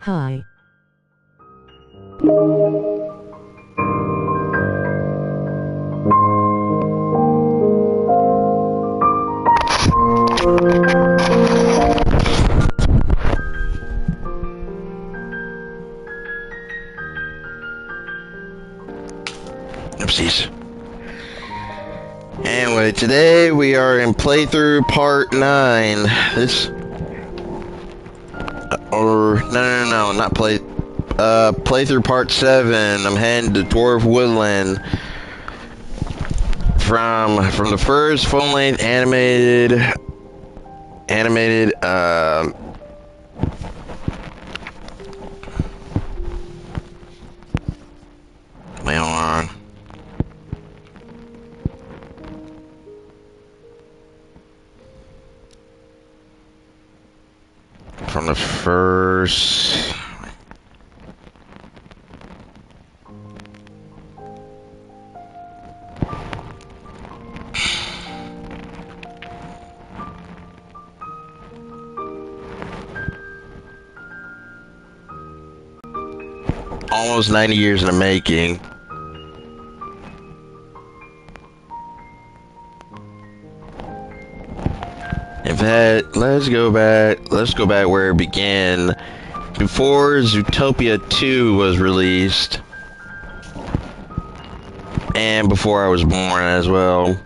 Hi. Oopsies. Anyway, today we are in playthrough part 9. Playthrough part 7. I'm heading to Dwarf Woodland from the first full-length animated wait, hold on. From the first almost 90 years in the making. In fact, let's go back where it began, before Zootopia 2 was released, and before I was born as well.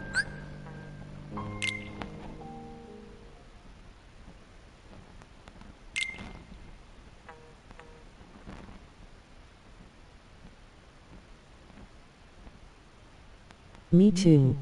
Me too.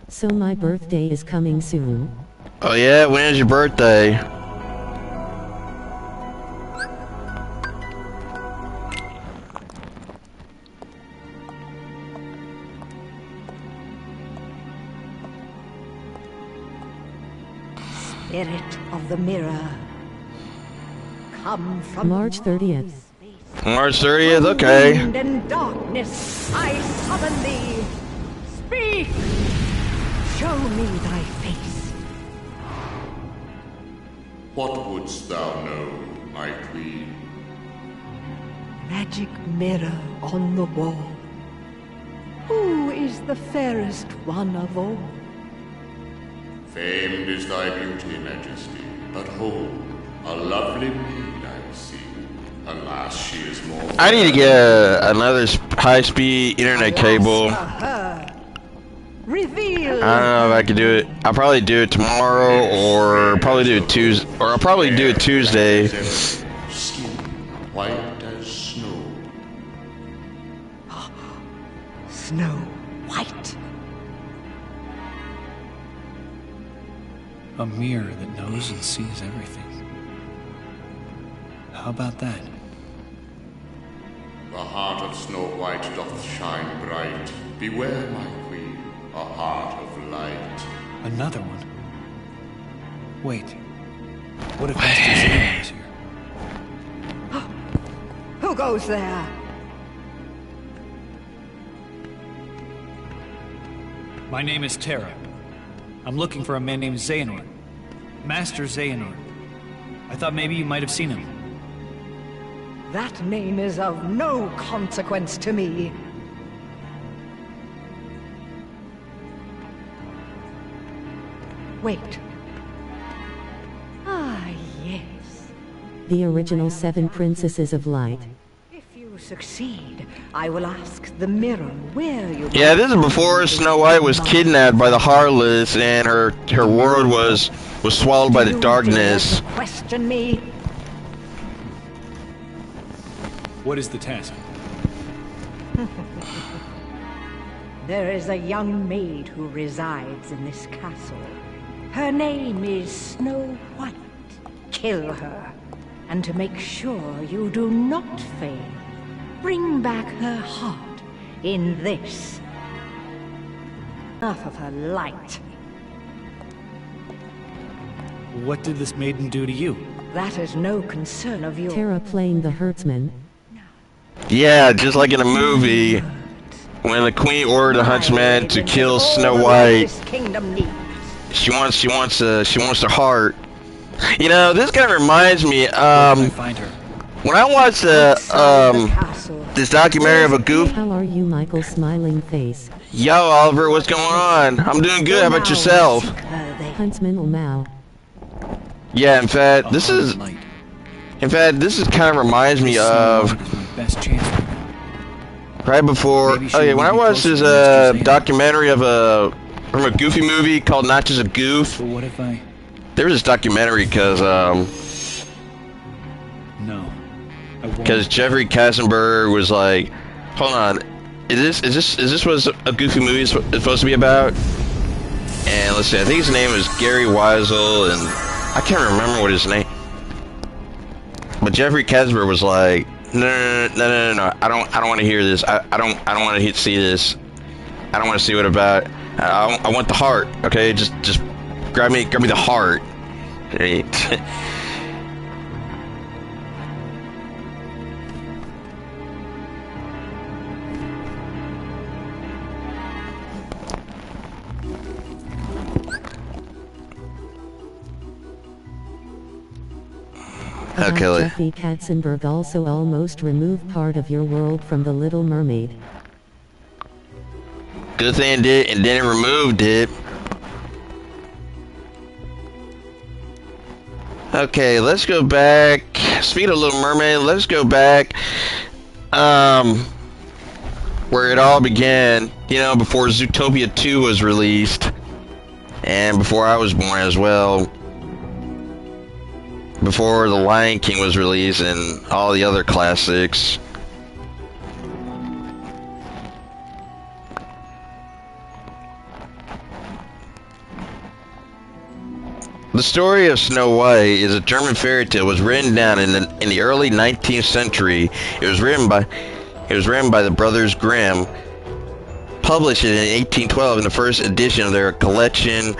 So my birthday is coming soon. Oh yeah, when is your birthday? Spirit of the mirror, come from March 30th. March 30th, okay. Wind and darkness, I summon thee. Speak! Show me thy face. What wouldst thou know, my queen? Magic mirror on the wall. Who is the fairest one of all? Famed is thy beauty, majesty, but hold, a lovely maid I see. Alas, she is more. I need to get another high-speed internet cable. Reveal. I don't know if I can do it. I'll probably do it tomorrow, or probably do it Tuesday, or I'll probably do it Tuesday. Skin white as snow. Snow White. A mirror that knows and sees everything. How about that? The heart of Snow White doth shine bright. Beware, my queen, a heart of light. Another one? Wait. What if Master Xehanort is here? Who goes there? My name is Terra. I'm looking for a man named Xehanort. Master Xehanort. I thought maybe you might have seen him. That name is of no consequence to me. Wait. Ah, yes. The original 7 Princesses of Light. If you succeed, I will ask the mirror where you... Yeah, this is before Snow White was kidnapped by the Heartless and her world was swallowed by the darkness. Question me. What is the task? There is a young maid who resides in this castle. Her name is Snow White. Kill her, and to make sure you do not fail, bring back her heart in this. Enough of her light. What did this maiden do to you? That is no concern of yours. Terra playing the herdsman. Yeah, just like in a movie, when the queen ordered the huntsman to kill Snow White. This kingdom needs. She wants her heart. You know, this kind of reminds me. Where can I find her? When I watched Outside the castle. this documentary of a goof. How are you, Michael? Smiling face. Yo, Oliver, what's going on? I'm doing good. How about yourself? Seek her there. Huntsman Mao. Yeah, in fact, this is Light. kind of reminds me of Snow White is my best chance right now. right before. Maybe she Okay, when I will be watched closer this to Mr. Zane. documentary of from a Goofy movie called Not Just a Goof. But what if I... There was this documentary because No. I won't. Jeffrey Katzenberg was like, hold on, is this what a Goofy movie is supposed to be about? And let's see, I think his name is Gary Weisel, and I can't remember what his name. But Jeffrey Katzenberg was like, no, I don't want to hear this. I don't want to see this. I don't want to see what about. I want the heart. Okay, just grab me the heart. About Okay, like- Jeffrey Katzenberg also almost removed part of your world from The Little Mermaid. Good thing it did, and then it removed it. Okay, let's go back. Speaking of Little Mermaid, let's go back where it all began, you know, before Zootopia 2 was released, and before I was born as well, before The Lion King was released and all the other classics. The story of Snow White is a German fairy tale. Was written down in the early 19th century. It was written by the Brothers Grimm. Published it in 1812 in the first edition of their collection,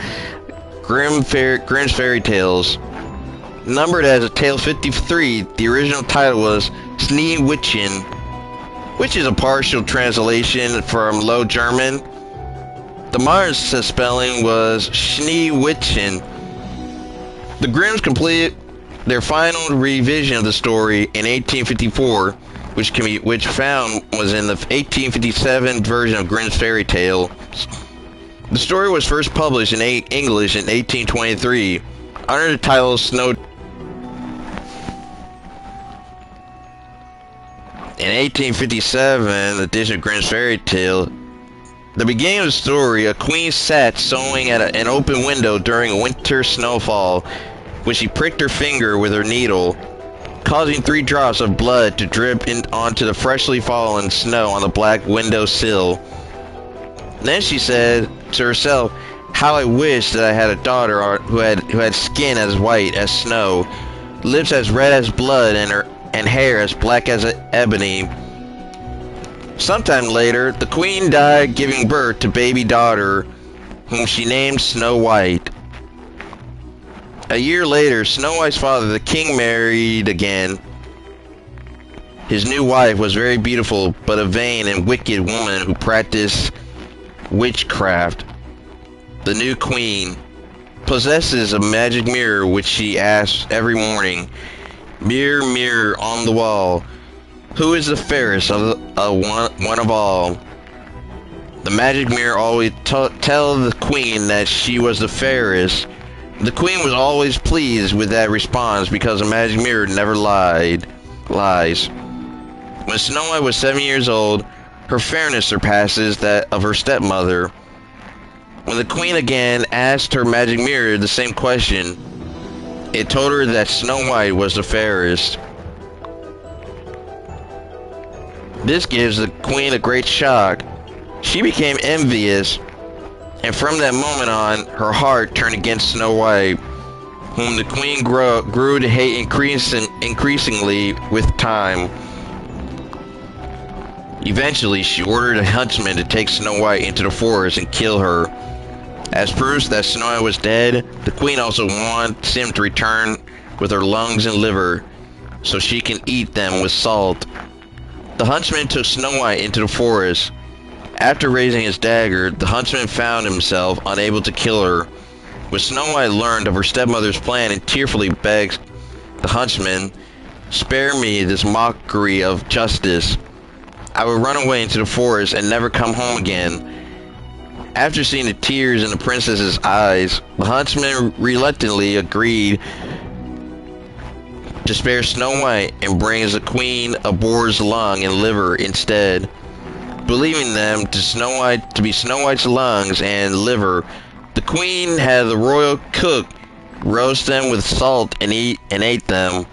Grimm's Fairy Tales. Numbered as a tale 53, the original title was Sneewittchen, which is a partial translation from Low German. The modern spelling was Schneewittchen. The Grimms completed their final revision of the story in 1854, which found was in the 1857 version of Grimm's Fairy Tale. The story was first published in English in 1823 under the title Snow. In 1857 edition of Grimm's Fairy Tale, the beginning of the story, a queen sat sewing at an open window during a winter snowfall when she pricked her finger with her needle, causing 3 drops of blood to drip onto the freshly fallen snow on the black window sill. Then she said to herself, "How I wish that I had a daughter who had skin as white as snow, lips as red as blood, and hair as black as ebony." Sometime later, the queen died, giving birth to baby daughter, whom she named Snow White. A year later, Snow White's father, the king, married again. His new wife was very beautiful, but a vain and wicked woman who practiced witchcraft. The new queen possesses a magic mirror which she asks every morning, "Mirror, mirror on the wall, who is the fairest of one of all?" The magic mirror always tell the queen that she was the fairest. The queen was always pleased with that response because the magic mirror never lies. When Snow White was 7 years old, her fairness surpasses that of her stepmother. When the queen again asked her magic mirror the same question, it told her that Snow White was the fairest. This gives the queen a great shock. She became envious, and from that moment on, her heart turned against Snow White, whom the queen grew to hate increasingly with time. Eventually, she ordered a huntsman to take Snow White into the forest and kill her. As proof that Snow White was dead, the queen also wants him to return with her lungs and liver so she can eat them with salt. The huntsman took Snow White into the forest. After raising his dagger, the huntsman found himself unable to kill her. When Snow White learned of her stepmother's plan and tearfully begged the huntsman, "Spare me this mockery of justice. I will run away into the forest and never come home again." After seeing the tears in the princess's eyes, the huntsman reluctantly agreed to spare Snow White and brings the queen a boar's lung and liver instead. Believing them to be Snow White's lungs and liver, the queen had the royal cook roast them with salt and ate them.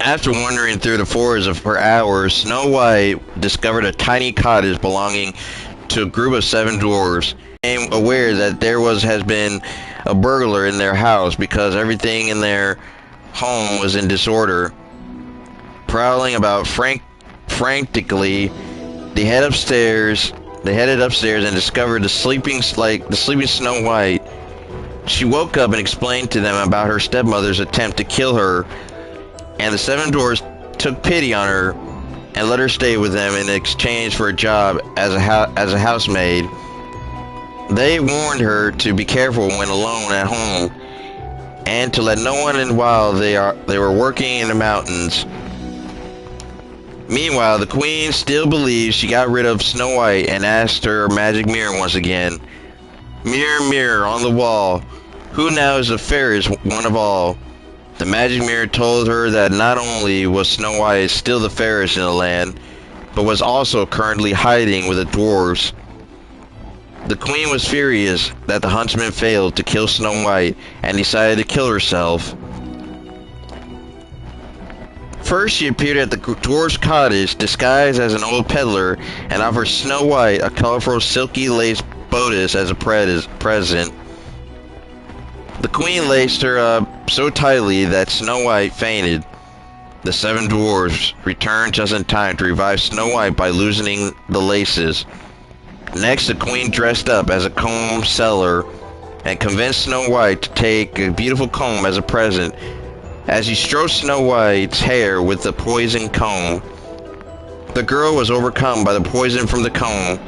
After wandering through the forest for hours, Snow White discovered a tiny cottage belonging to a group of 7 dwarves. They became aware that there has been a burglar in their house because everything in their home was in disorder. Prowling about frantically, they headed upstairs and discovered the sleeping Snow White. She woke up and explained to them about her stepmother's attempt to kill her, and the 7 dwarves took pity on her and let her stay with them in exchange for a job as a housemaid. They warned her to be careful when alone at home, and to let no one in while they were working in the mountains. Meanwhile, the queen still believes she got rid of Snow White and asked her magic mirror once again. "Mirror, mirror on the wall, who now is the fairest one of all?" The magic mirror told her that not only was Snow White still the fairest in the land, but was also currently hiding with the dwarves. The queen was furious that the huntsman failed to kill Snow White and decided to kill herself. First, she appeared at the dwarf's cottage disguised as an old peddler and offered Snow White a colorful silky lace bodice as a present. The queen laced her up so tightly that Snow White fainted. The 7 dwarves returned just in time to revive Snow White by loosening the laces. Next, the queen dressed up as a comb seller and convinced Snow White to take a beautiful comb as a present. As he stroked Snow White's hair with the poison comb, the girl was overcome by the poison from the comb,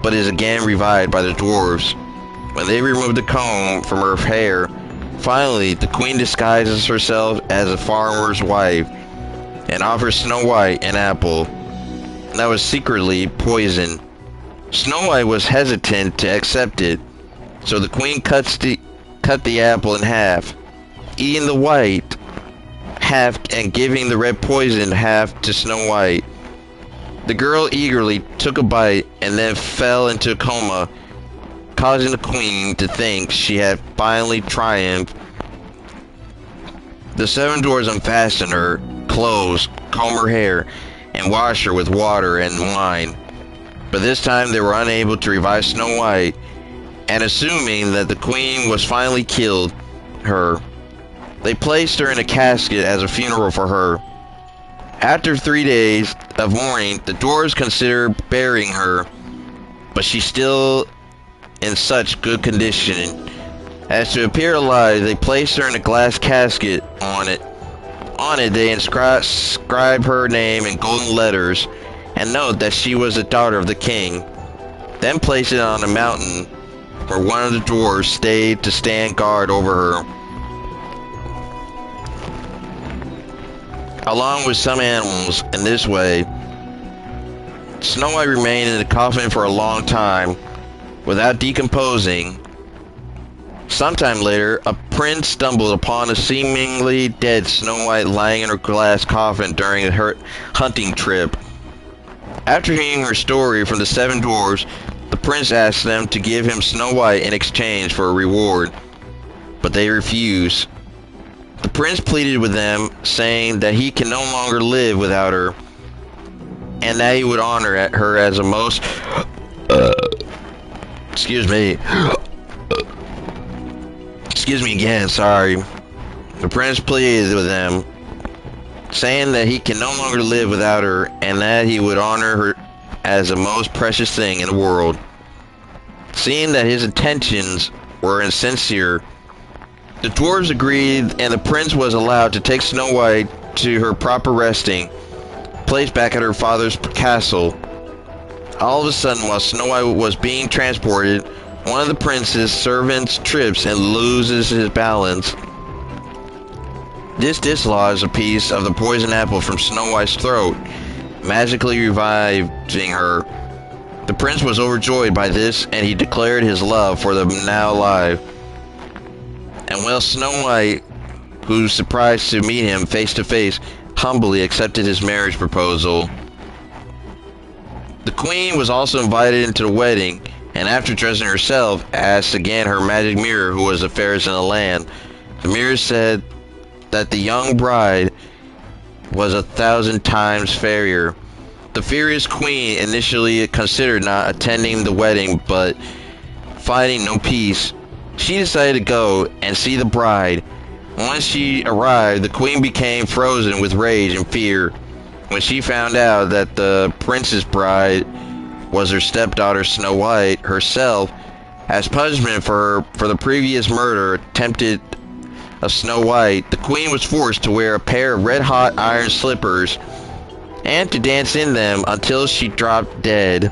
but is again revived by the dwarves. When they removed the comb from her hair, finally the queen disguises herself as a farmer's wife and offers Snow White an apple that was secretly poisoned. Snow White was hesitant to accept it, so the queen cut the apple in half, eating the white half and giving the red poisoned half to Snow White. The girl eagerly took a bite and then fell into a coma, causing the queen to think she had finally triumphed. The 7 dwarves unfastened her clothes, combed her hair, and washed her with water and wine. But this time they were unable to revive Snow White, and assuming that the queen was finally killed her, they placed her in a casket as a funeral for her. After 3 days of mourning, the dwarves considered burying her, but she's still in such good condition as to appear alive. They placed her in a glass casket. On it they inscribed her name in golden letters and note that she was a daughter of the king. Then placed it on a mountain where one of the dwarves stayed to stand guard over her, along with some animals. In this way, Snow White remained in the coffin for a long time, without decomposing. Sometime later, a prince stumbled upon a seemingly dead Snow White lying in her glass coffin during her hunting trip. After hearing her story from the 7 dwarves, the prince asked them to give him Snow White in exchange for a reward, but they refused. The prince pleaded with them, saying that he can no longer live without her, and that he would honor her as a most... Excuse me again, sorry. The prince pleaded with them, saying that he can no longer live without her, and that he would honor her as the most precious thing in the world. Seeing that his intentions were insincere, the dwarves agreed, and the prince was allowed to take Snow White to her proper resting place back at her father's castle. All of a sudden, while Snow White was being transported, one of the prince's servants trips and loses his balance. This dislodged a piece of the poison apple from Snow White's throat, magically reviving her. The prince was overjoyed by this, and he declared his love for the now alive. And while Snow White, who was surprised to meet him face to face, humbly accepted his marriage proposal. The queen was also invited into the wedding, and after dressing herself, asked again her magic mirror who was the fairest in the land. The mirror said that the young bride was 1,000 times fairer. The furious queen initially considered not attending the wedding, but finding no peace, she decided to go and see the bride. Once she arrived, the queen became frozen with rage and fear when she found out that the prince's bride was her stepdaughter Snow White herself. As punishment for the previous murder attempted of Snow White, the queen was forced to wear a pair of red-hot iron slippers and to dance in them until she dropped dead.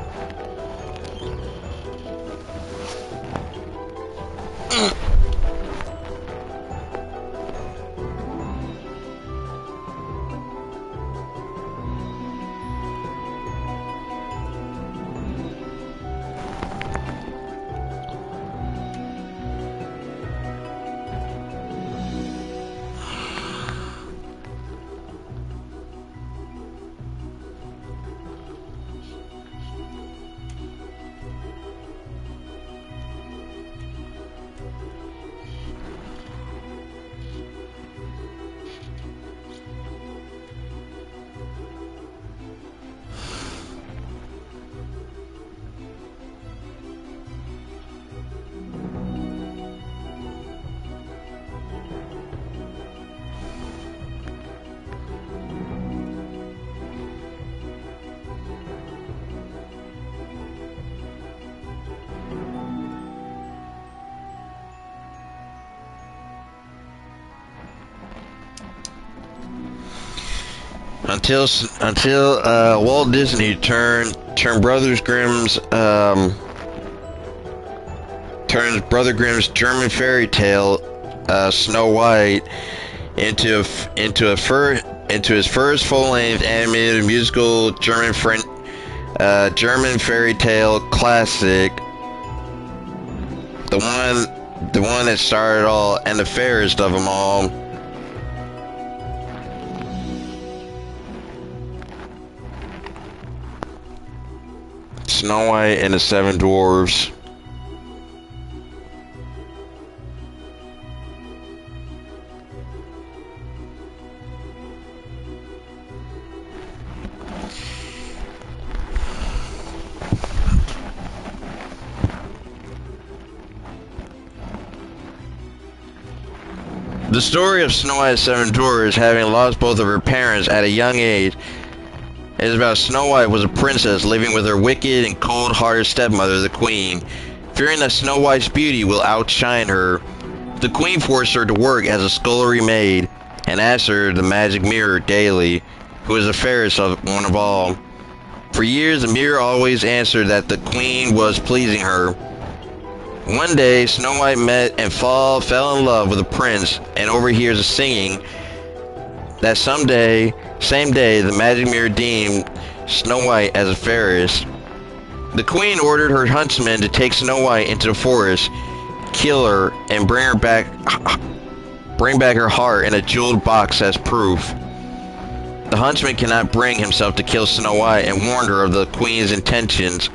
Until Walt Disney turned Brother Grimm's German fairy tale Snow White into his first full-length animated musical German fairy tale classic, the one that started all and the fairest of them all. Snow White and the 7 Dwarves. The story of Snow White and the 7 Dwarves, having lost both of her parents at a young age, is about Snow White was a princess living with her wicked and cold-hearted stepmother, the Queen. Fearing that Snow White's beauty will outshine her, the Queen forced her to work as a scullery maid and asked her the magic mirror daily, who is the fairest one of all. For years, the mirror always answered that the Queen was pleasing her. One day, Snow White met and fell in love with a prince and overhears a singing that same day, the magic mirror deemed Snow White as a Ferris. The queen ordered her huntsmen to take Snow White into the forest, kill her, and bring back her heart in a jeweled box as proof. The huntsman cannot bring himself to kill Snow White and warned her of the queen's intentions.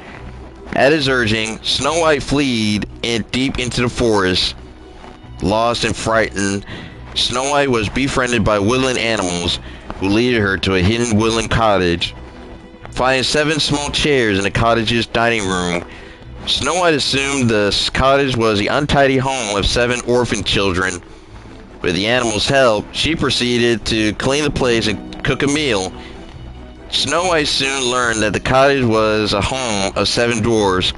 At his urging, Snow White fled deep into the forest. Lost and frightened, Snow White was befriended by woodland animals who led her to a hidden woodland cottage. Finding 7 small chairs in the cottage's dining room, Snow White assumed the cottage was the untidy home of 7 orphan children. With the animals' help, she proceeded to clean the place and cook a meal. Snow White soon learned that the cottage was a home of 7 dwarves,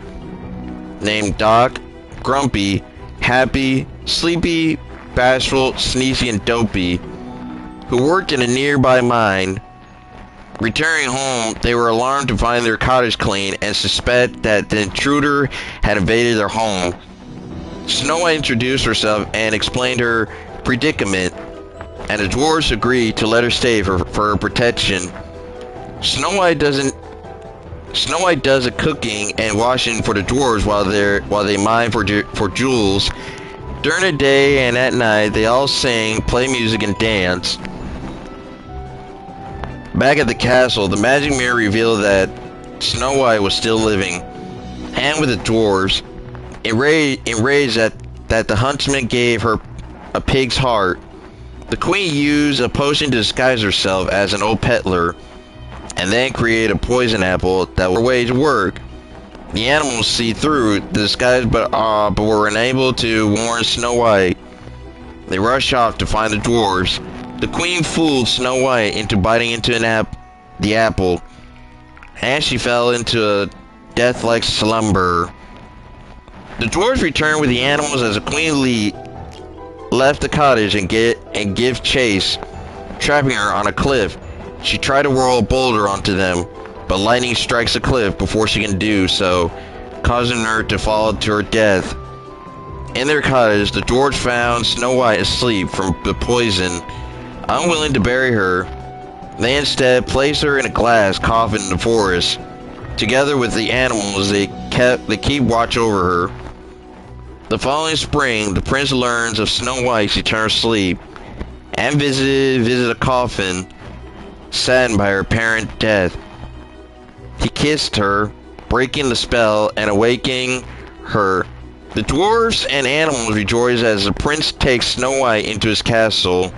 named Doc, Grumpy, Happy, Sleepy, Bashful, Sneezy, and Dopey, who worked in a nearby mine. Returning home, they were alarmed to find their cottage clean and suspect that the intruder had invaded their home. Snow White introduced herself and explained her predicament, and the dwarves agreed to let her stay for her protection. Snow White does the cooking and washing for the dwarves while they mine for jewels. During the day and at night, they all sing, play music, and dance. Back at the castle, the magic mirror revealed that Snow White was still living, and with the dwarves. Enraged that the huntsman gave her a pig's heart, the queen used a potion to disguise herself as an old peddler, and then create a poison apple that would wage work. The animals see through the disguise but were unable to warn Snow White. They rush off to find the dwarves. The queen fooled Snow White into biting into the apple, and she fell into a death-like slumber. The dwarves returned with the animals as the queen left the cottage and give chase, trapping her on a cliff. She tried to whirl a boulder onto them, but lightning strikes the cliff before she can do so, causing her to fall to her death. In their cottage, the dwarves found Snow White asleep from the poison. Unwilling to bury her, they instead placed her in a glass coffin in the forest. Together with the animals, they keep watch over her. The following spring, the prince learns of Snow White's eternal sleep, and visited a coffin, saddened by her apparent death. He kissed her, breaking the spell and awakening her. The dwarves and animals rejoice as the prince takes Snow White into his castle.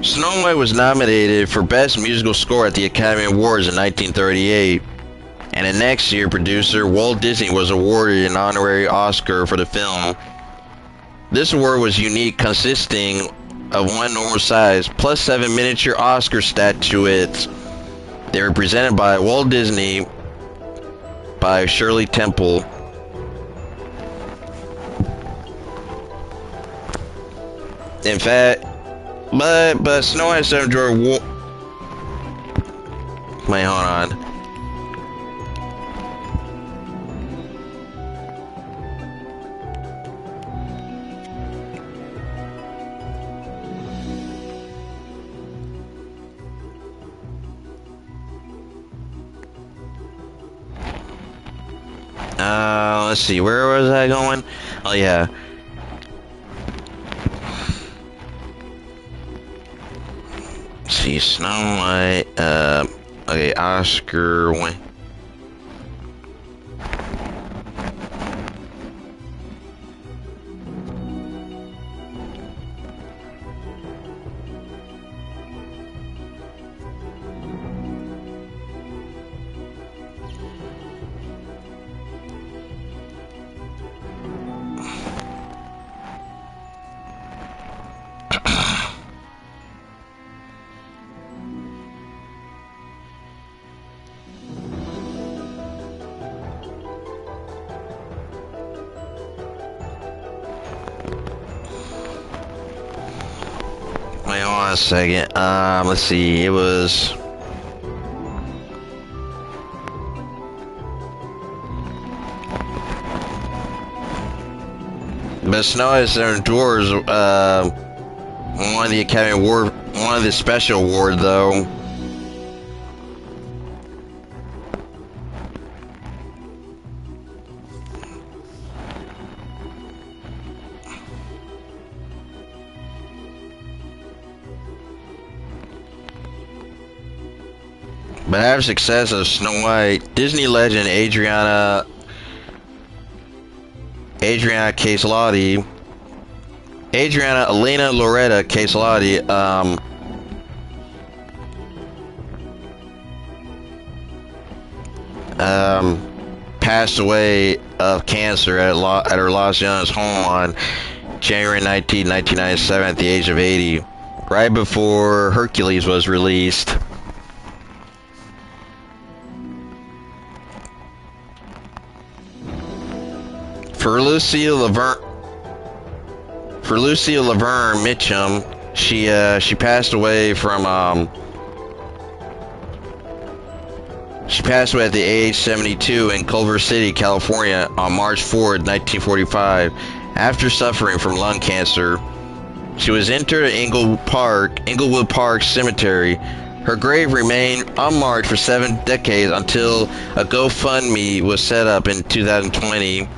Snow White was nominated for Best Musical Score at the Academy Awards in 1938, and the next year producer Walt Disney was awarded an honorary Oscar for the film. This award was unique, consisting of 1 normal size plus 7 miniature Oscar statuettes. They were presented by Walt Disney by Shirley Temple. In fact, but Snow White 7 Dwarf wait, hold on. Let's see, where was I going? Oh yeah. See, Snow White, okay, Oscar win. Wait, hold on a second. Let's see. It was. But Snow Ice and Dwarves won the Academy Award, won the special award though. But after success of Snow White, Disney legend Adriana Elena Loretta Caselotti, passed away of cancer at her Los Angeles home on January 19, 1997 at the age of 80, right before Hercules was released. For Lucille Laverne Mitchum, she passed away from she passed away at the age 72 in Culver City, California on March 4, 1945, after suffering from lung cancer. She was interred at Inglewood Park Cemetery. Her grave remained unmarked for 7 decades until a GoFundMe was set up in 2020.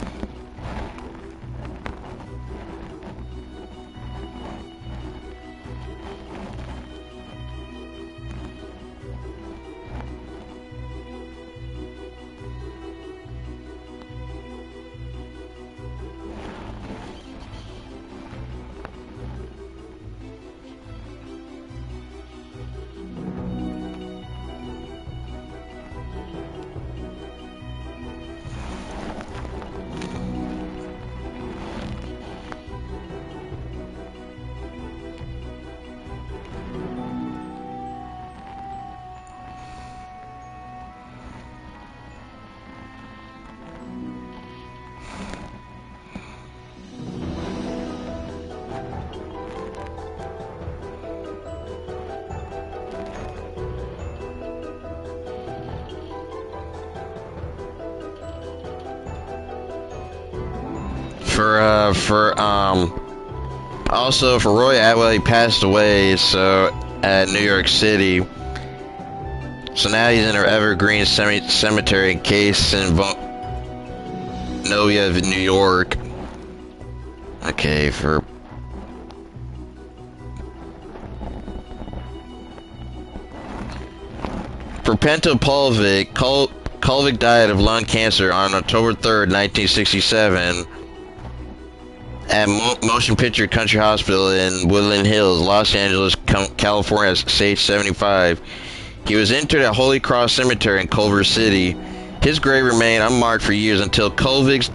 Also for Roy Atwell, he passed away at New York City. So now he's in our Evergreen Cemetery in Case in Vonovia, New York. Okay, for Pento Pulvic, Kulvik died of lung cancer on October 3rd, 1967. At Motion Picture Country Hospital in Woodland Hills, Los Angeles, California, at age 75. He was interred at Holy Cross Cemetery in Culver City. His grave remained unmarked for years until Kulvik's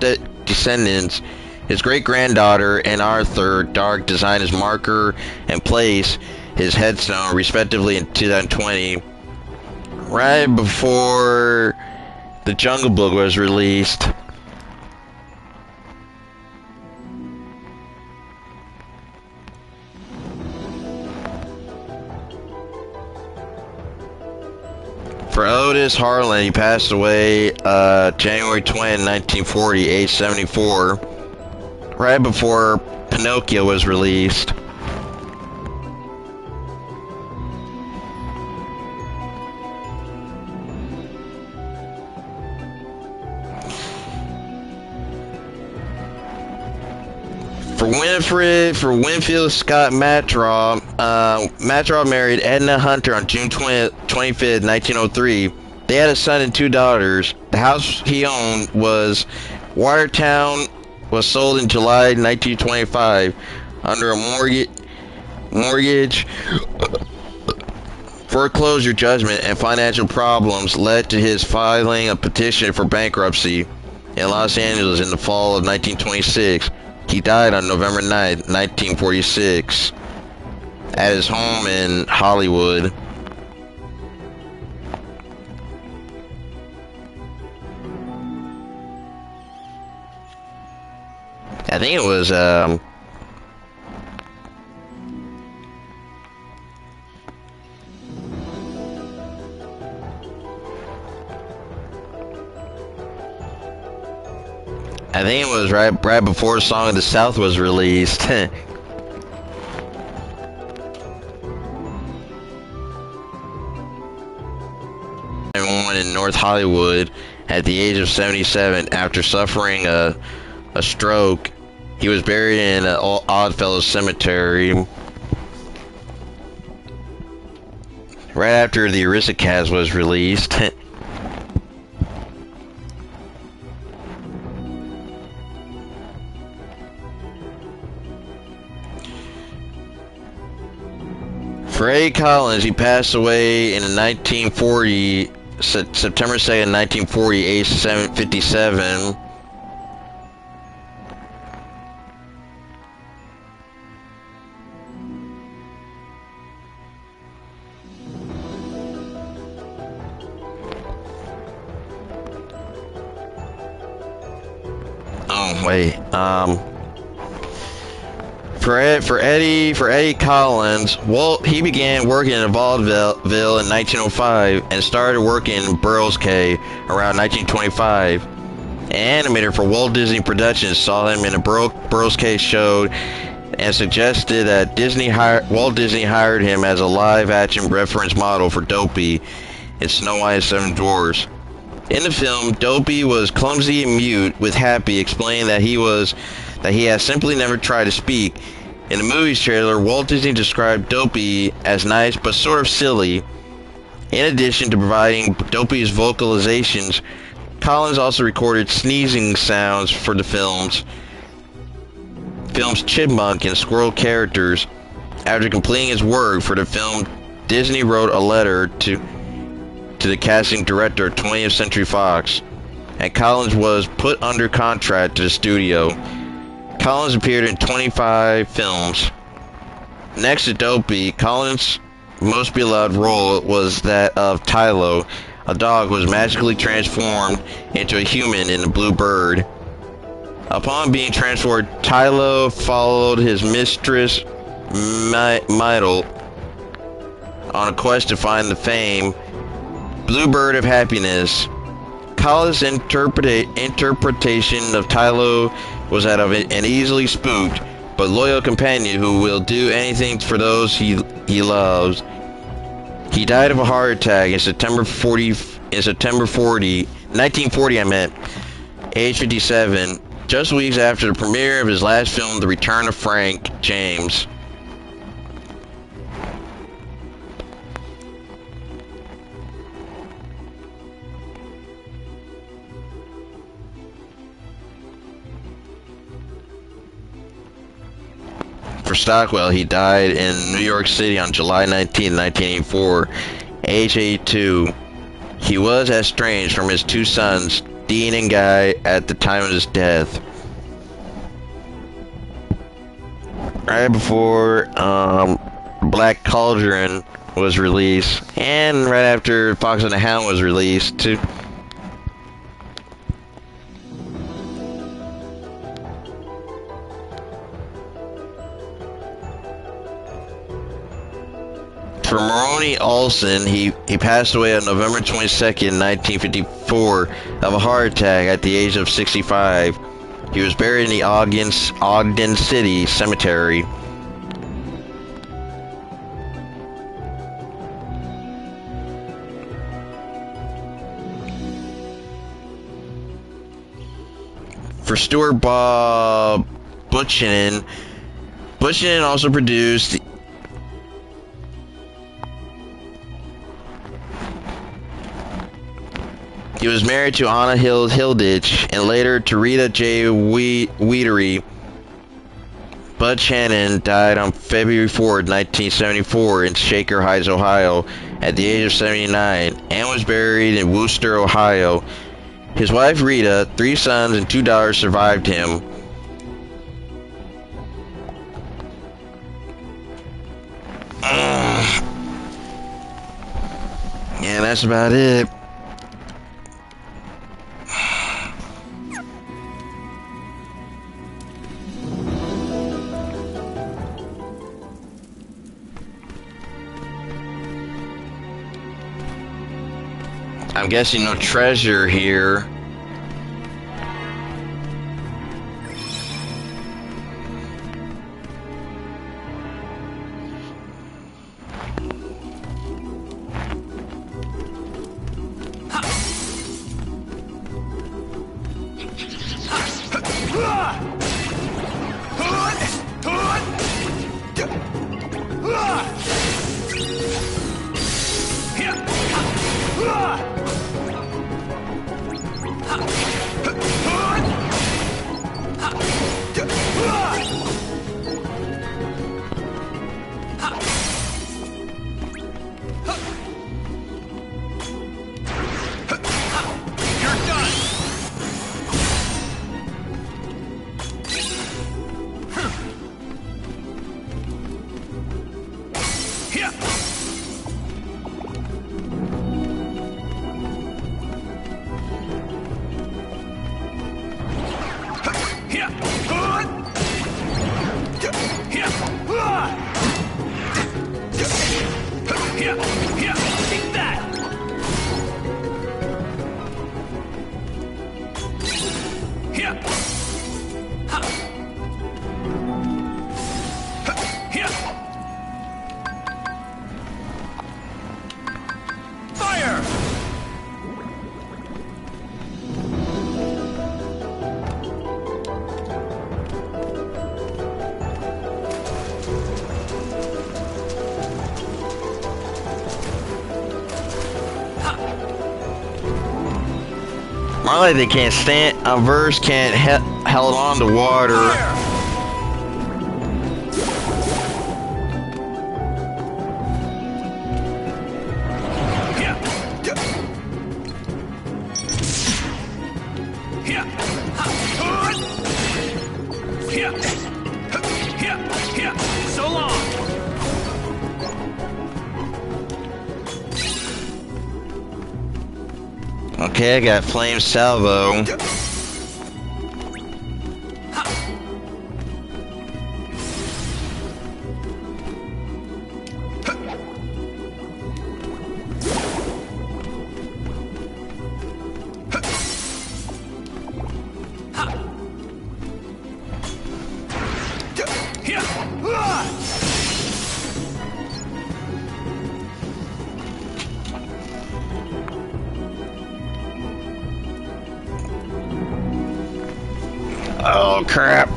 descendants, his great-granddaughter and Arthur Dark, designed his marker and placed his headstone, respectively, in 2020, right before The Jungle Book was released. For Otis Harlan, he passed away January 20, 1940, age 74, right before Pinocchio was released. For Winfield Scott Matraw, Matraw married Edna Hunter on June 25th, 1903. They had a son and 2 daughters. The house he owned was Watertown, was sold in July 1925 under a mortgage. Foreclosure judgment and financial problems led to his filing a petition for bankruptcy in Los Angeles in the fall of 1926. He died on November 9, 1946, at his home in Hollywood. I think it was, I think it was right before Song of the South was released. Born in North Hollywood at the age of 77 after suffering a stroke. He was buried in Oddfellows Cemetery. Right after the Aristocats was released. For Eddie Collins, he passed away in 1940, September 2nd, 1940, age 57. Oh, wait, For Eddie Collins, Walt, he began working in vaudeville in 1905 and started working in Burroughs Cay around 1925. An animator for Walt Disney Productions saw him in a Burroughs Cay show and suggested that Walt Disney hired him as a live-action reference model for Dopey in Snow White and Seven Dwarfs. In the film, Dopey was clumsy and mute, with Happy explaining that he has simply never tried to speak. In the movie's trailer, Walt Disney described Dopey as nice but sort of silly. In addition to providing Dopey's vocalizations, Collins also recorded sneezing sounds for the film's chipmunk and squirrel characters. After completing his work for the film, Disney wrote a letter to the casting director of 20th Century Fox, and Collins was put under contract to the studio. Collins appeared in 25 films. Next to Dopey, Collins' most beloved role was that of Tylo, a dog who was magically transformed into a human in The Blue Bird. Upon being transformed, Tylo followed his mistress, Myrtle, on a quest to find the famed Blue Bird of Happiness. Collins' interpretation of Tylo was that of an easily spooked but loyal companion who will do anything for those he loves. He died of a heart attack in September 1940, age 57, just weeks after the premiere of his last film, The Return of Frank James. For Stockwell, he died in New York City on July 19, 1984, age 82. He was estranged from his two sons, Dean and Guy, at the time of his death. Right before Black Cauldron was released, and right after Fox and the Hound was released, too. For Maroney Olson, he passed away on November 22nd, 1954, of a heart attack at the age of 65. He was buried in the Ogden City Cemetery. For Stuart Bob Buchanan also produced He was married to Anna Hilditch and later to Rita J. Weedery. Butch Hannon died on February 4, 1974 in Shaker Heights, Ohio at the age of 79 and was buried in Wooster, Ohio. His wife Rita, 3 sons, and 2 daughters survived him. Yeah, that's about it. I'm guessing no treasure here. More like they can't stand. A verse can't held on to water. So long. Okay, I got flame salvo. Oh crap.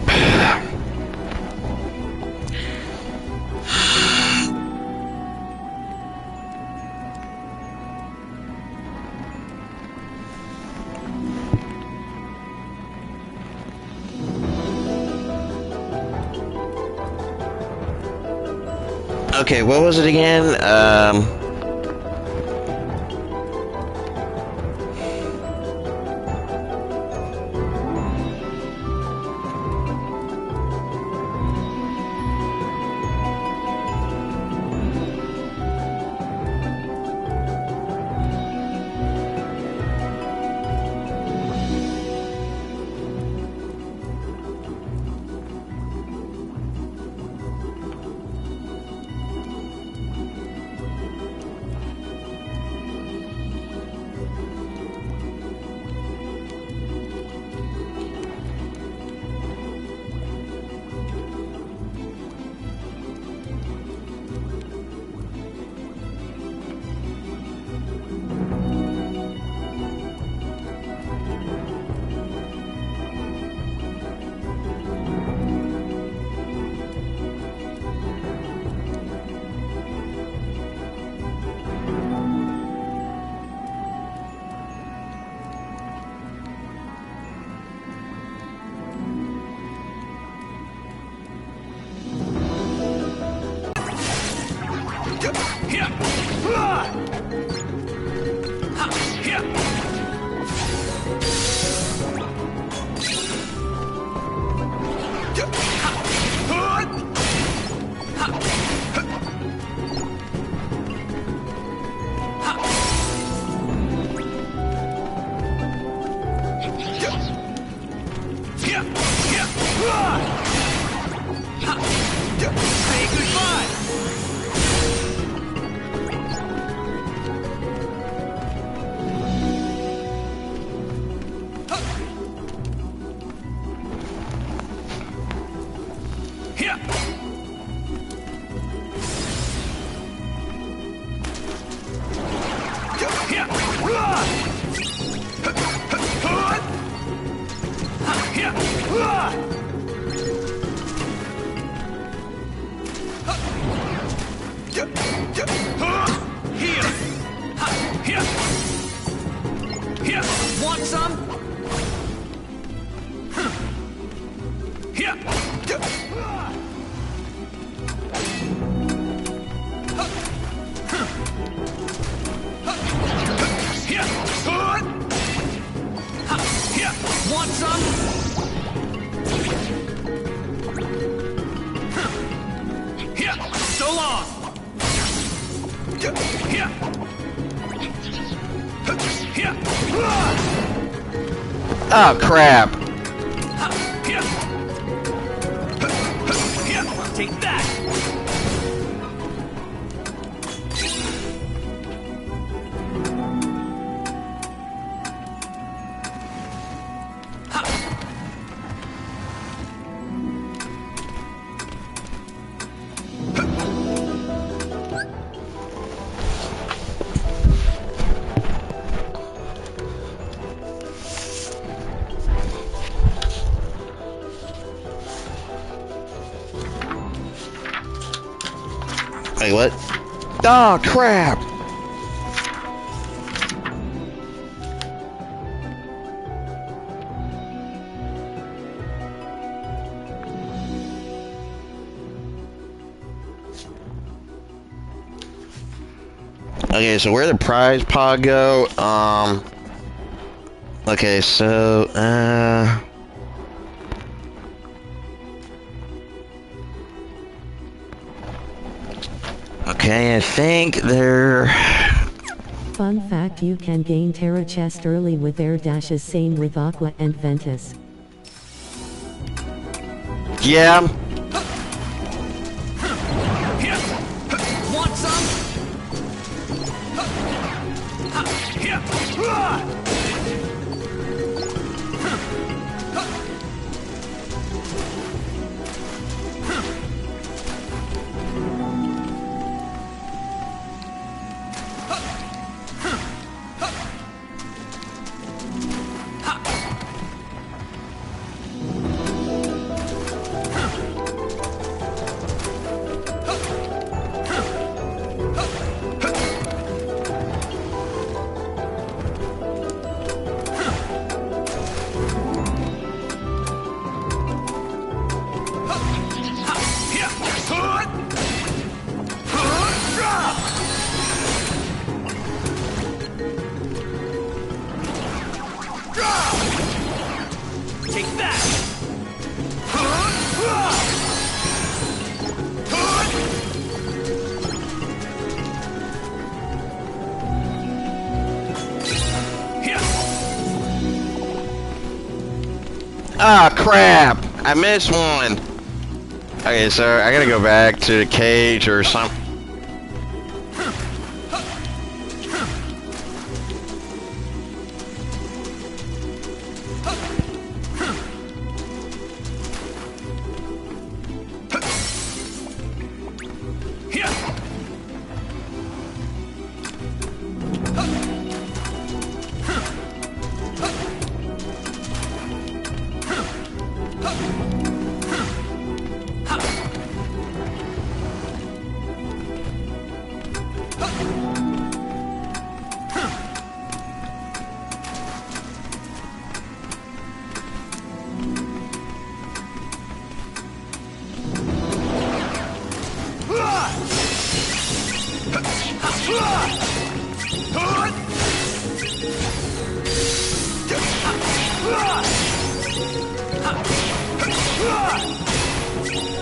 Okay, what was it again? Want some? Want some? So long. Oh crap. Take that. Wait, what? Oh crap. Okay, so where the prize pod go? Okay, so okay, I think they're. Fun fact, you can gain Terra chest early with air dashes, same with Aqua and Ventus. Yeah. Want some? Take that! Ah, crap! I missed one. Okay, so I gotta go back to the cage or something.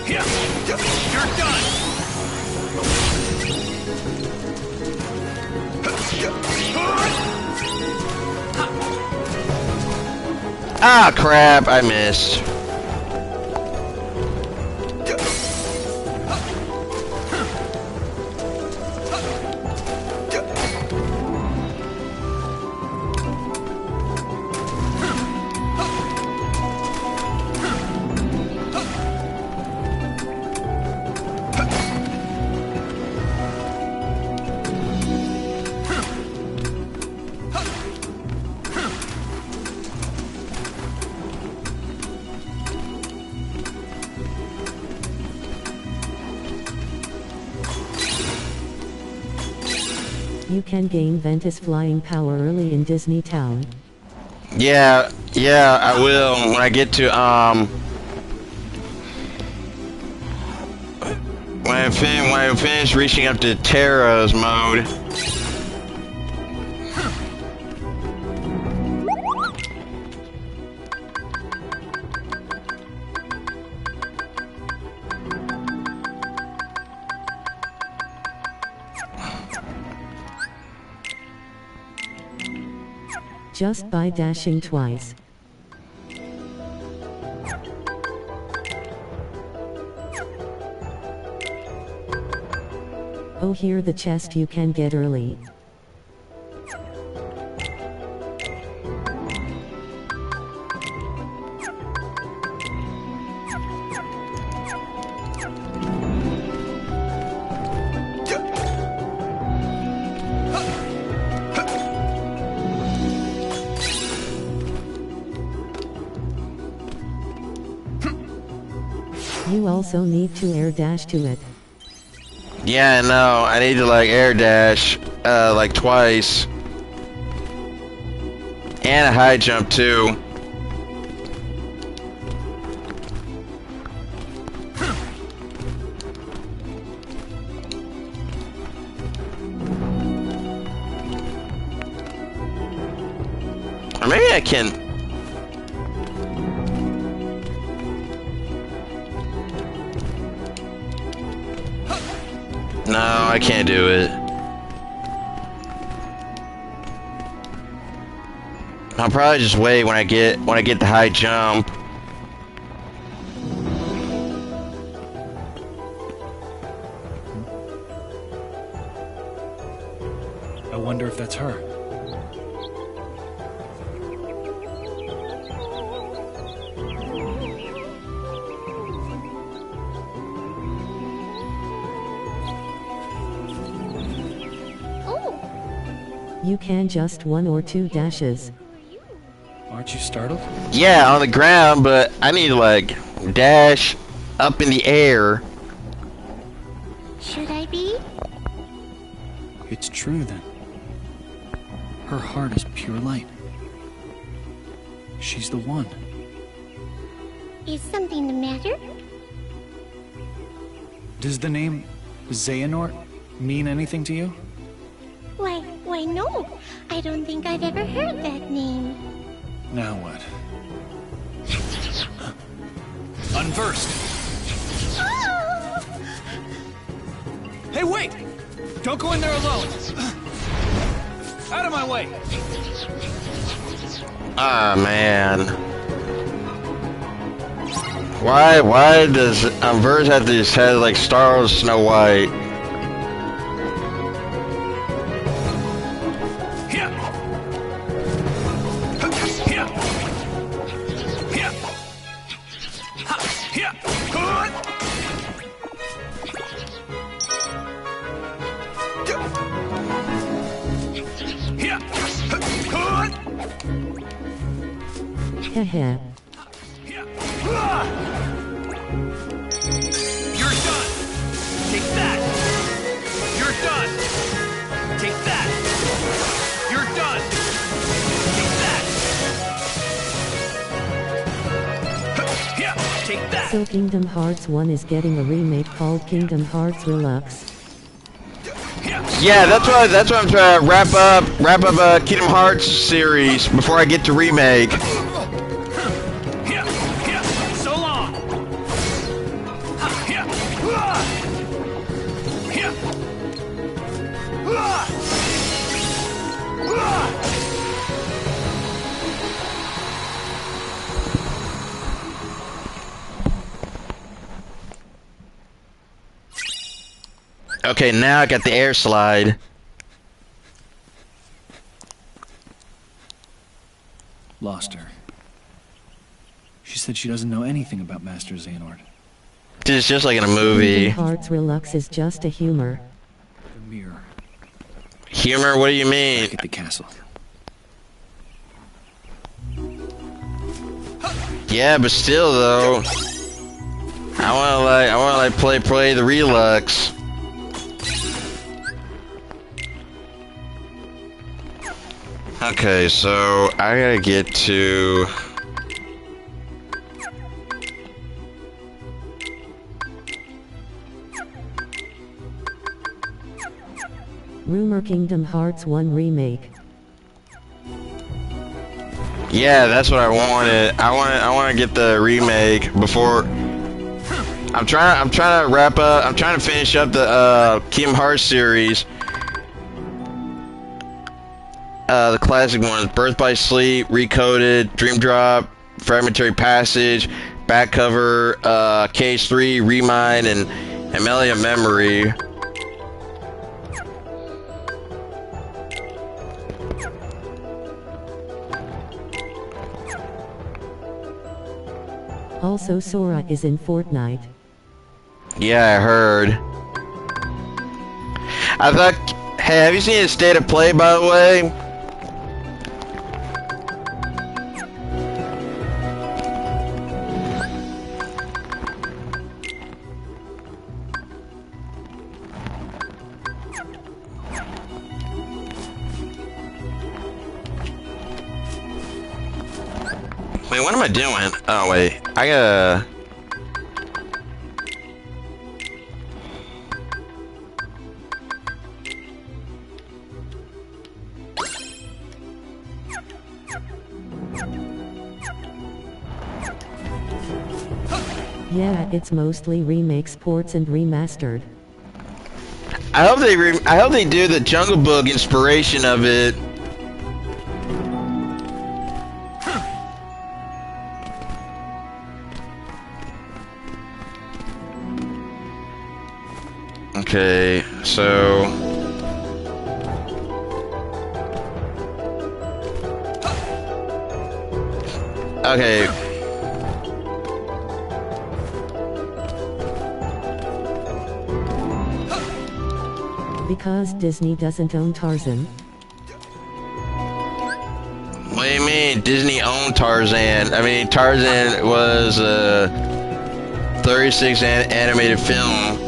You're done! Ah, crap! I missed. You can gain Ventus flying power early in Disney Town. Yeah, I will when I get to when I finish reaching up to Terra's mode. Just by dashing twice. Oh, here the chest you can get early. You also need to air dash to it. Yeah, no, I need to like air dash like twice. And a high jump too. Or maybe I can. No, I can't do it. I'll probably just wait when I get the high jump. I wonder if that's her. You can just 1 or 2 dashes. Aren't you startled? Yeah, on the ground, but I need to like dash up in the air. Should I be? It's true then. Her heart is pure light. She's the one. Is something the matter? Does the name Xehanort mean anything to you? Why no. I don't think I've ever heard that name. Now what? Unversed! Oh! Hey, wait! Don't go in there alone! Out of my way! Ah, man. Why does Unversed have this head like Star Wars Snow White? Here! Here! Here! Here! Here! Heh. You're done! Take that! You're done! Take that! You're done! Take that! Here! Take that! So Kingdom Hearts 1 is getting a remake called Kingdom Hearts Relux. Yeah, that's what I'm trying to wrap up Kingdom Hearts series before I get to remake. Here! Here! So long! Here! Here! Okay, now I got the air slide. Lost her. She said she doesn't know anything about Master Xehanort. It's just like in a movie. Kingdom Hearts Relux is just a humor. The mirror. Humor? What do you mean? Back at the castle. Yeah, but still though, I wanna play the Relux. Okay, so I gotta get to. Rumor Kingdom Hearts 1 remake. Yeah, that's what I wanted. I want to get the remake before. I'm trying to wrap up. I'm trying to finish up the Kingdom Hearts series. The classic ones: Birth by Sleep, Recoded, Dream Drop, Fragmentary Passage, Back Cover, KH3, Remind, and Amelia Memory. Also Sora is in Fortnite. Yeah, I heard. I thought. Hey, have you seen his state of play, by the way? Wait, what am I doing? Oh, wait. I gotta... Yeah, it's mostly remakes, ports, and remastered. I hope they do the Jungle Book inspiration of it. Okay, so okay. Because Disney doesn't own Tarzan. What do you mean? Disney owned Tarzan. I mean, Tarzan was a 36 animated film.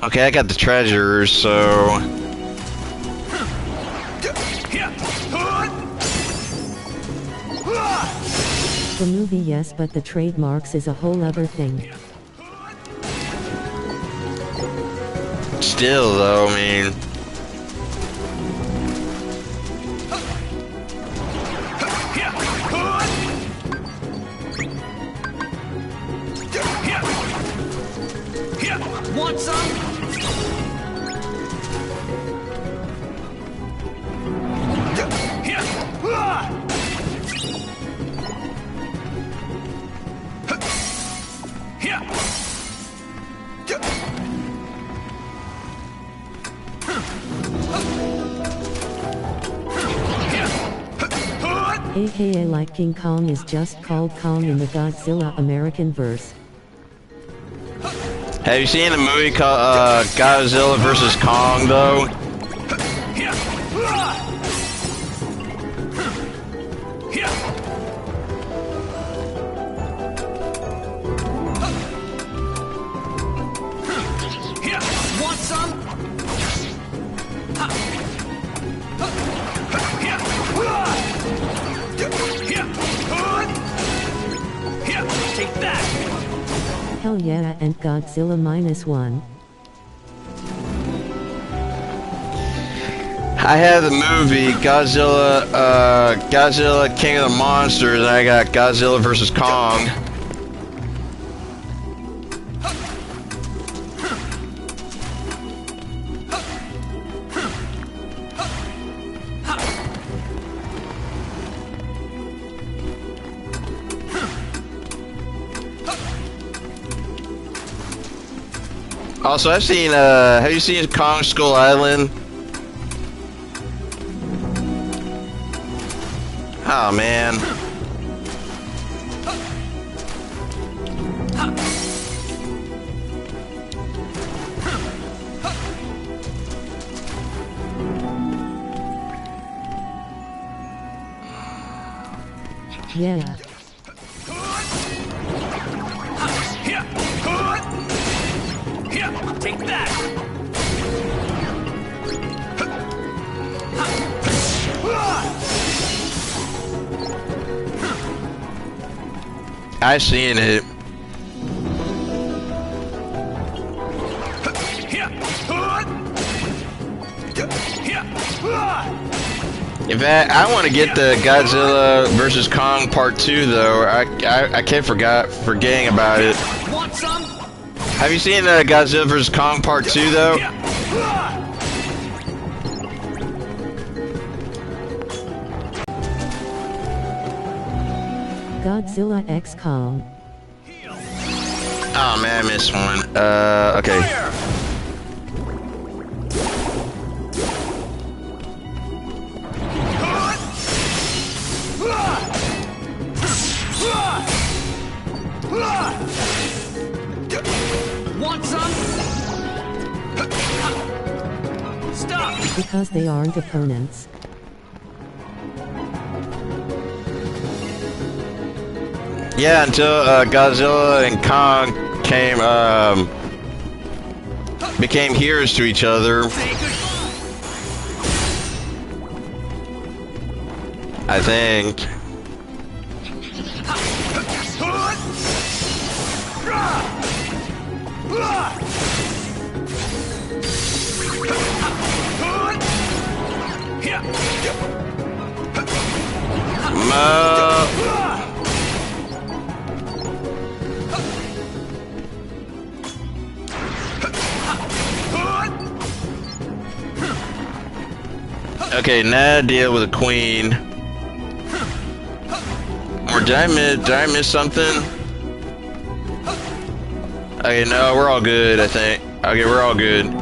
Okay, I got the treasures, so The movie, yes, but the trademarks is a whole other thing. still though, I mean, Want some? AKA like King Kong is just called Kong in the Godzilla American verse. have you seen the movie called Godzilla vs. Kong though? Want some? Take that! Hell yeah, and Godzilla -1. I have the movie Godzilla, Godzilla King of the Monsters, and I got Godzilla vs. Kong. Also, I've seen, have you seen Kong Skull Island? Oh, man. Yeah. Take that! I've seen it. In fact, I want to get the Godzilla vs. Kong Part 2 though. I kept forgetting about it. Want some? Have you seen Godzilla vs. Kong Part 2 though? Godzilla x Kong. Oh man, I missed one. Okay. Want some? Stop! Because they aren't opponents. Yeah, until Godzilla and Kong became heroes to each other. Say goodbye! I think. Okay, now deal with the queen. Or did I miss something? Okay, no, we're all good, I think. Okay, we're all good.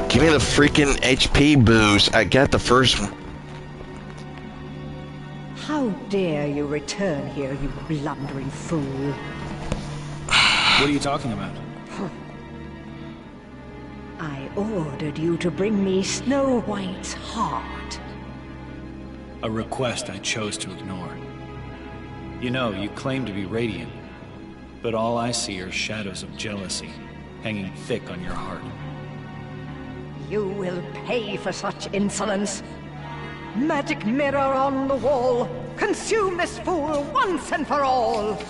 Give me the freaking HP boost. I got the first one. How dare you return here, you blundering fool? What are you talking about? I ordered you to bring me Snow White's heart. A request I chose to ignore. You know, you claim to be radiant, but all I see are shadows of jealousy hanging thick on your heart. You will pay for such insolence. Magic mirror on the wall, consume this fool once and for all.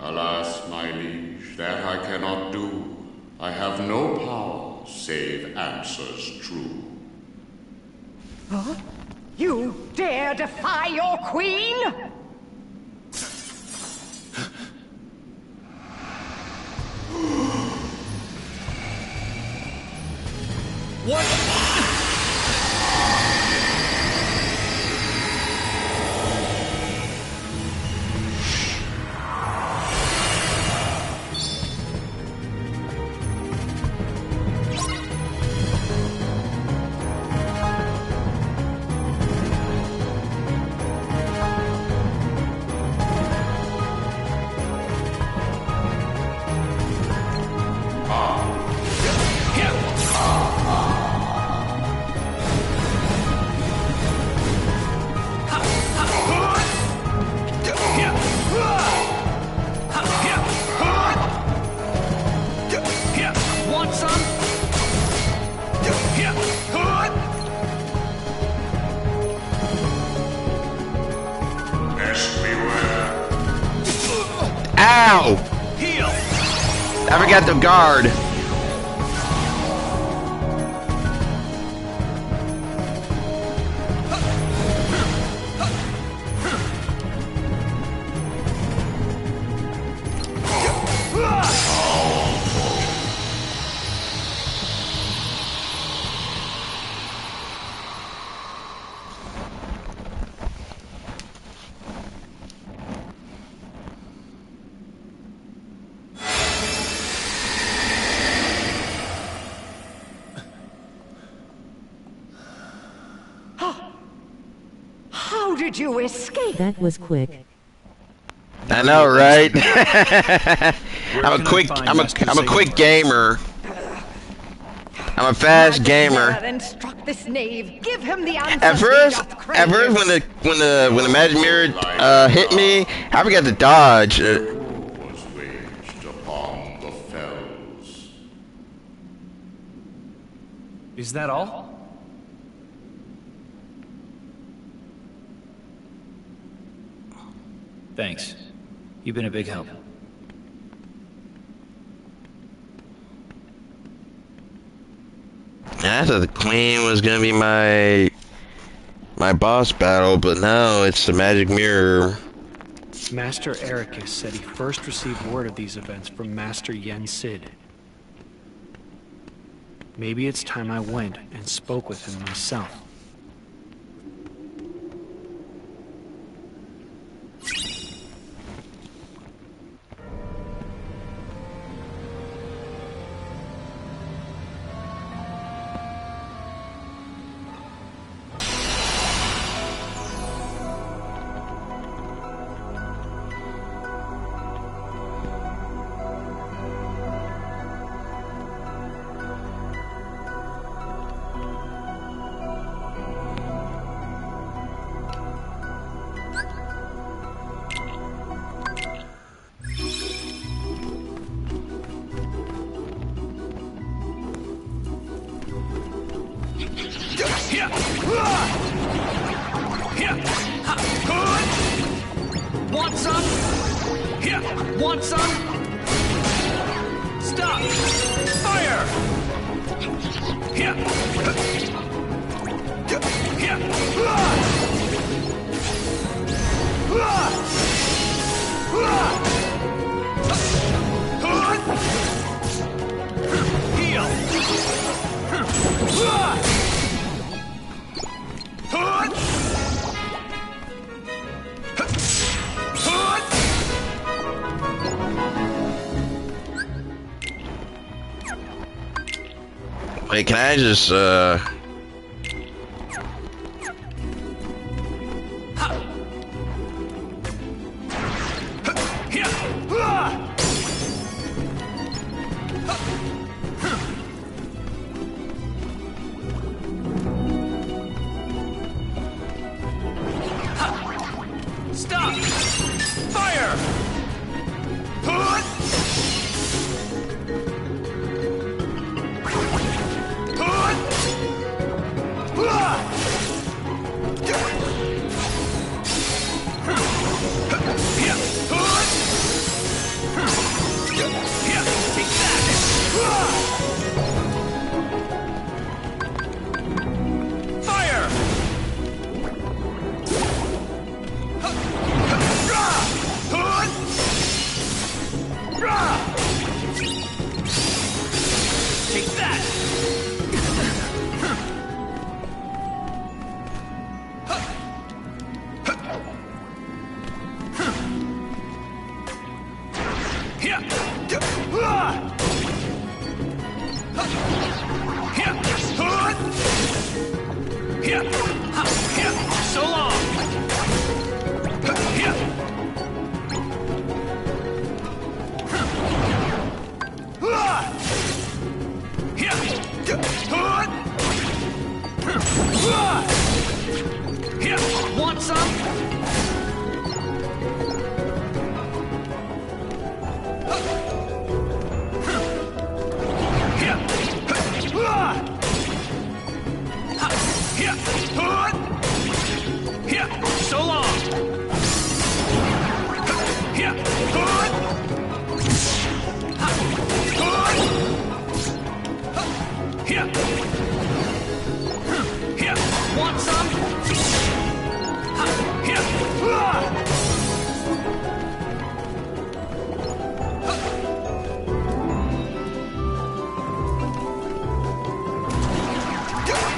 Alas, my liege, that I cannot do. I have no power save answers true. Huh? You dare defy your queen? Ow! Heal! I forgot the guard. How did you escape? That was quick. I know, right? I'm a quick gamer. I'm a fast gamer. Instruct this knave. Give him the answer. At first when the magic mirror hit me, I forgot to dodge. Was waged upon the fells. Is that all? Thanks. You've been a big help. I thought the queen was gonna be my boss battle, but no, it's the magic mirror. Master Ericus said he first received word of these events from Master Yen Sid. Maybe it's time I went and spoke with him myself. Want some? Here. Want some? Stop! Fire! Here. Here. Heal! Wait, can I just, Stop! Fire! Take that! Here! Here! Here! So long! Here! Here! Want some? Here! Here! Here! So long! Here! Here! Here! Want some? Here!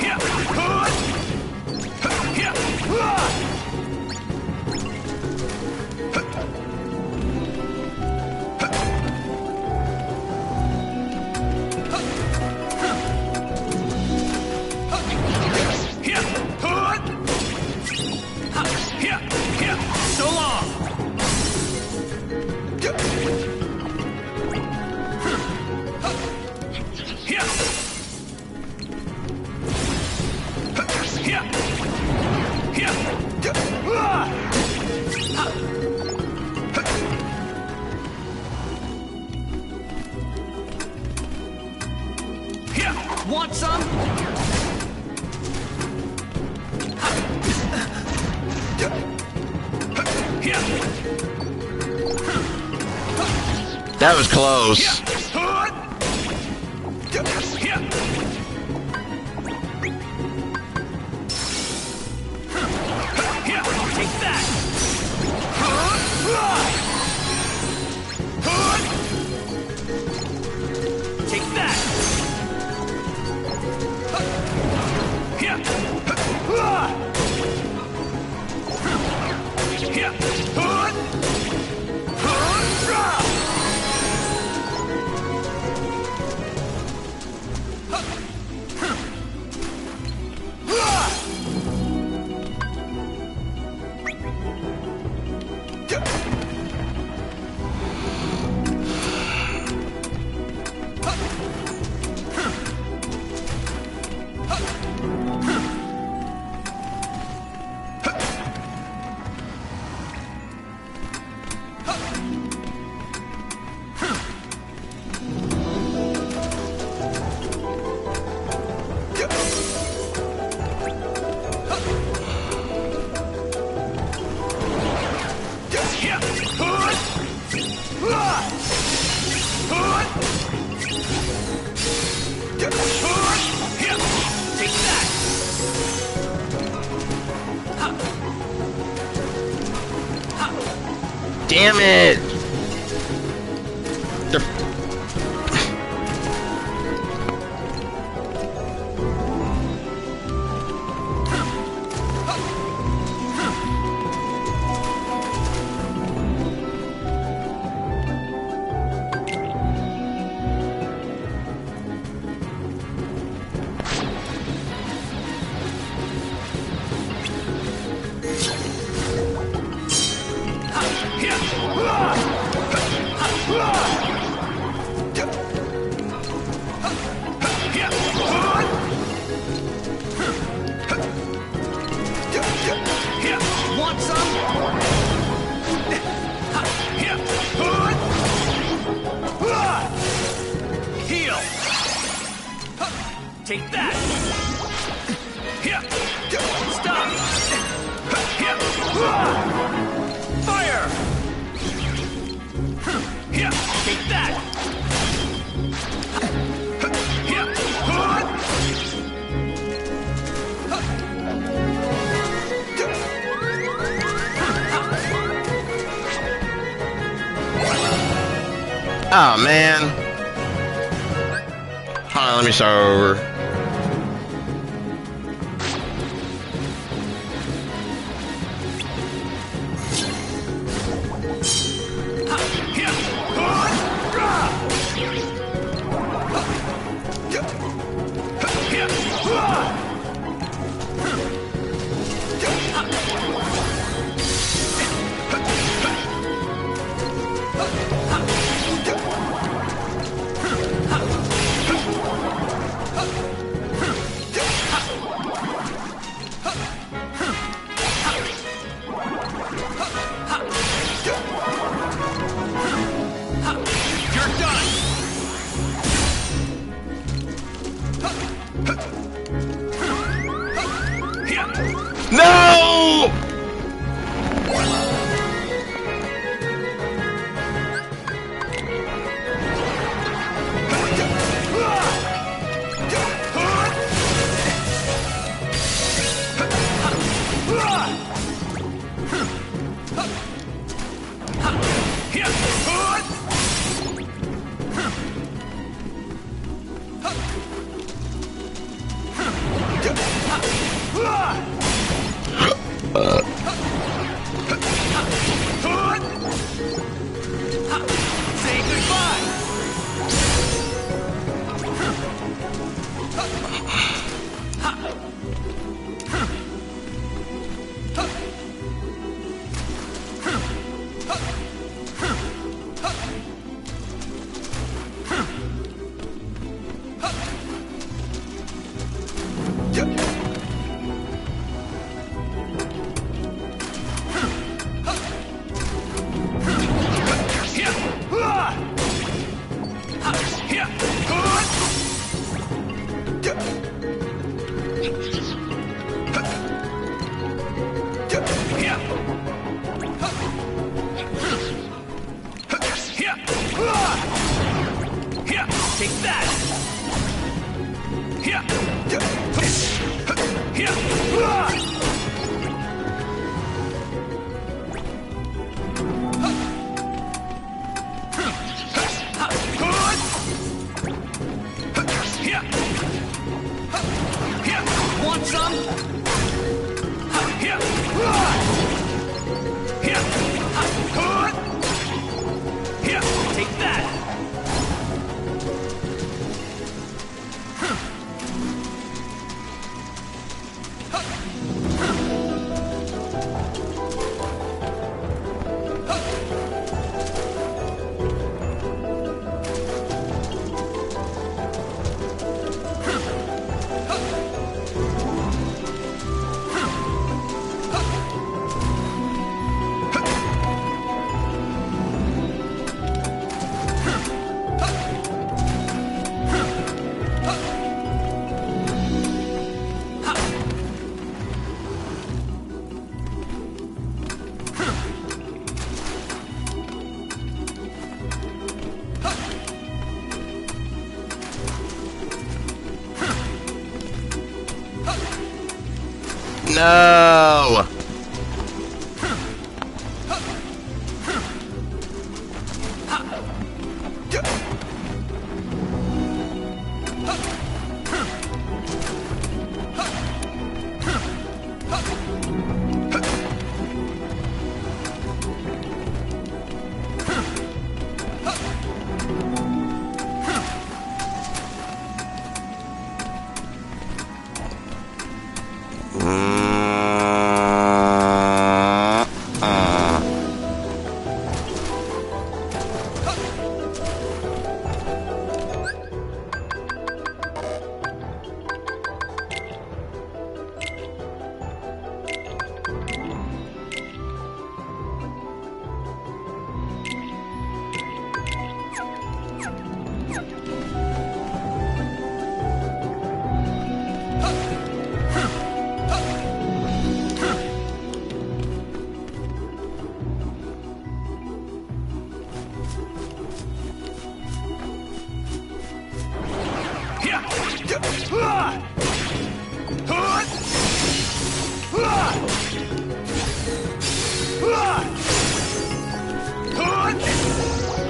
So long! Here! Here! Here! Here! Want some? Here! that was close. Here! Here! Take that! Take that! Here! Here! Take that! Damn it! They're... Want some? Heal! Take that! Stop! Fire! Take that! Oh man. Hold on, let me start over. No! Say goodbye! Take that! Want some? Take that! No!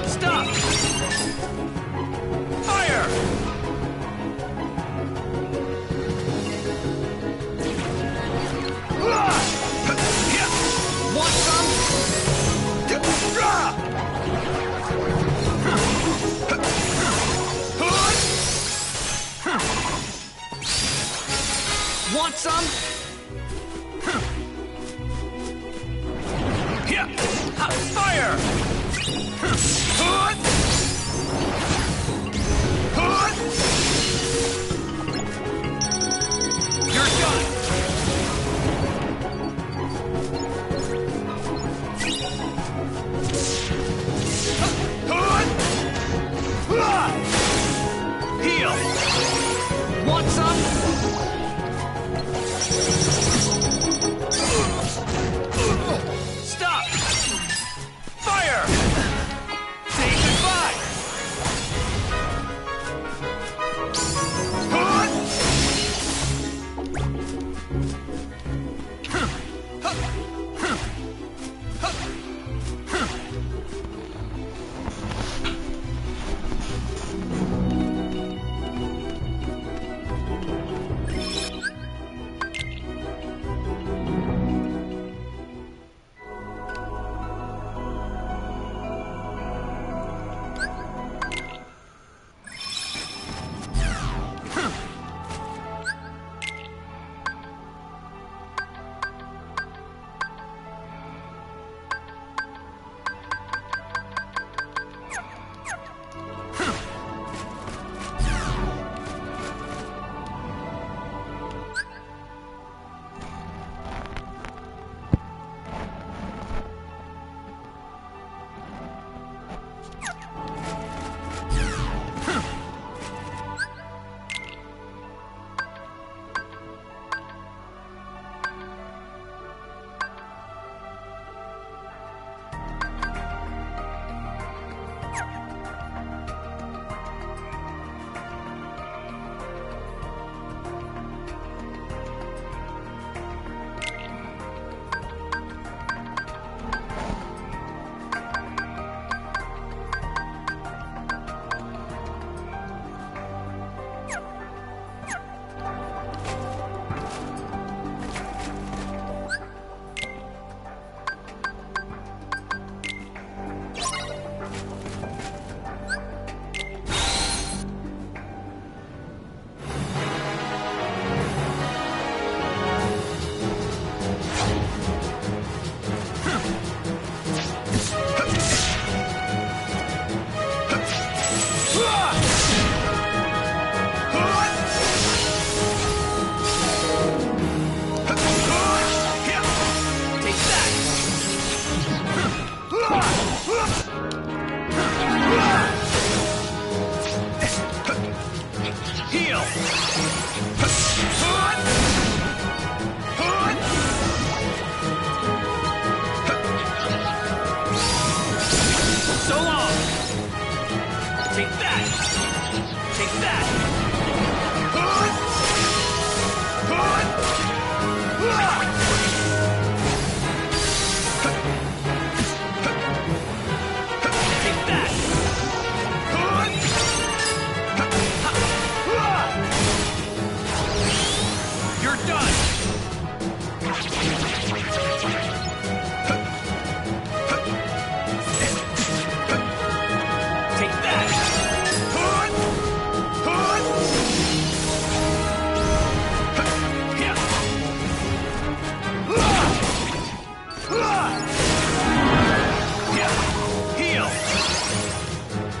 Stop! Fire! Want some? Want some? Fire! You're done! Heal! Want some?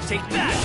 Take that!